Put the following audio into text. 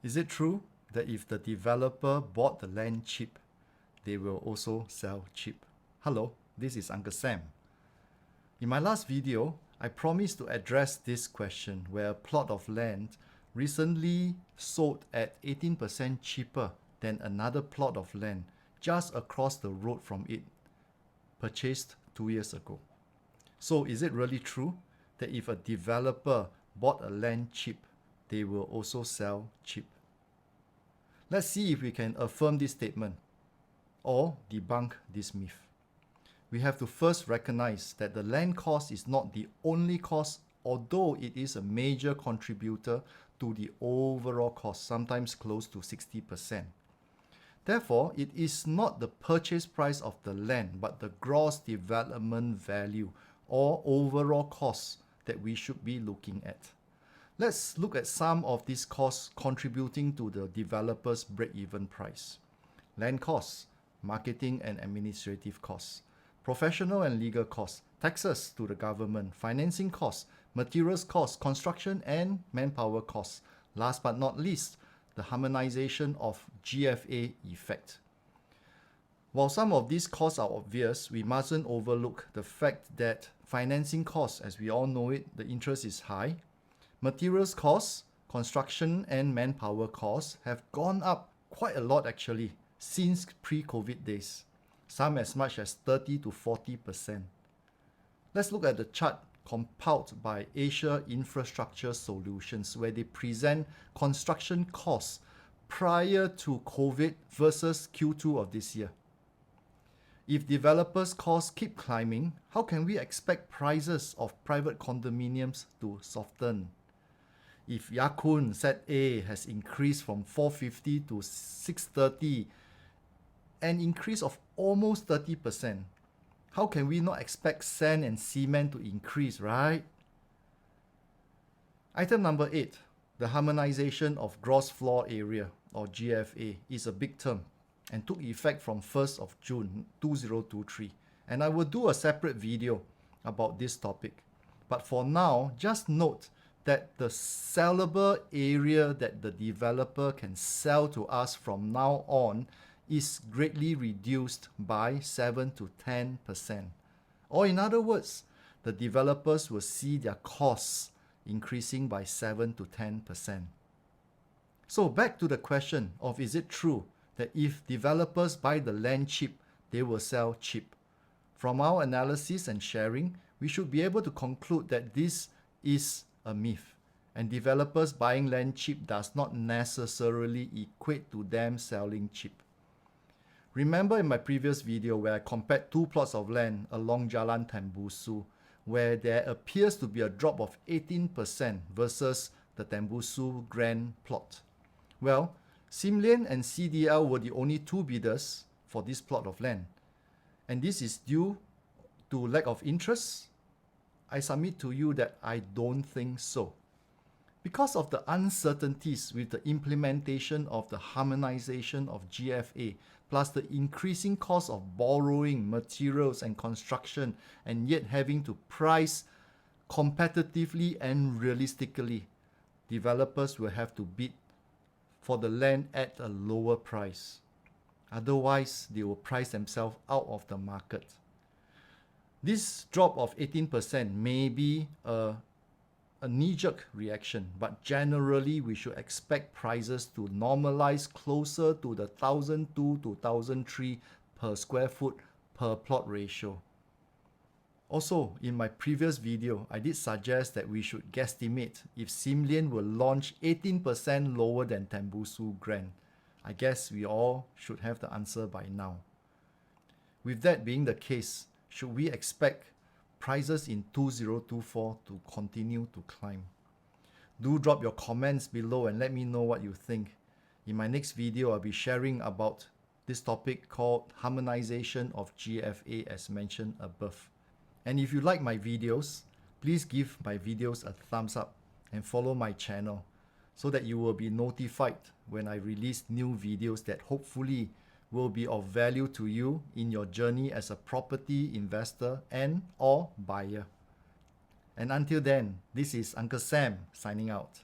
Is it true that if the developer bought the land cheap, they will also sell cheap? Hello, this is Uncle Sam. In my last video, I promised to address this question where a plot of land recently sold at 18% cheaper than another plot of land just across the road from it, purchased 2 years ago. So is it really true that if a developer bought a land cheap, they will also sell cheap? Let's see if we can affirm this statement or debunk this myth. We have to first recognize that the land cost is not the only cost, although it is a major contributor to the overall cost, sometimes close to 60%. Therefore, it is not the purchase price of the land, but the gross development value or overall cost that we should be looking at. Let's look at some of these costs contributing to the developer's break-even price. Land costs, marketing and administrative costs, professional and legal costs, taxes to the government, financing costs, materials costs, construction and manpower costs. Last but not least, the harmonization of GFA effect. While some of these costs are obvious, we mustn't overlook the fact that financing costs, as we all know it, the interest is high. Materials costs, construction and manpower costs have gone up quite a lot actually since pre-COVID days, some as much as 30 to 40%. Let's look at the chart compiled by Asia Infrastructure Solutions, where they present construction costs prior to COVID versus Q2 of this year. If developers' costs keep climbing, how can we expect prices of private condominiums to soften? If Ya Kun Set A has increased from 450 to 630, an increase of almost 30%, how can we not expect sand and cement to increase, right? Item number 8, the harmonization of gross floor area or GFA is a big term and took effect from 1st of June 2023. And I will do a separate video about this topic. But for now, just note that the sellable area that the developer can sell to us from now on is greatly reduced by 7 to 10%. Or in other words, the developers will see their costs increasing by 7 to 10%. So back to the question of is it true that if developers buy the land cheap, they will sell cheap? From our analysis and sharing, we should be able to conclude that this is a myth, and developers buying land cheap does not necessarily equate to them selling cheap. Remember in my previous video where I compared two plots of land along Jalan Tembusu, where there appears to be a drop of 18% versus the Tembusu Grand plot. Well, Sim Lian and CDL were the only two bidders for this plot of land. And this is due to lack of interest? I submit to you that I don't think so. Because of the uncertainties with the implementation of the harmonization of GFA, plus the increasing cost of borrowing, materials and construction, and yet having to price competitively and realistically, developers will have to bid for the land at a lower price. Otherwise, they will price themselves out of the market. This drop of 18% may be a knee-jerk reaction, but generally we should expect prices to normalize closer to the 1,002 to 1,003 per square foot per plot ratio. Also, in my previous video, I did suggest that we should guesstimate if Sim Lian will launch 18% lower than Tembusu Grand. I guess we all should have the answer by now. With that being the case, should we expect prices in 2024 to continue to climb? Do drop your comments below and let me know what you think. In my next video, I'll be sharing about this topic called harmonization of GFA as mentioned above. And if you like my videos, please give my videos a thumbs up and follow my channel so that you will be notified when I release new videos that hopefully will be of value to you in your journey as a property investor and or buyer. And until then, this is Uncle Sam signing out.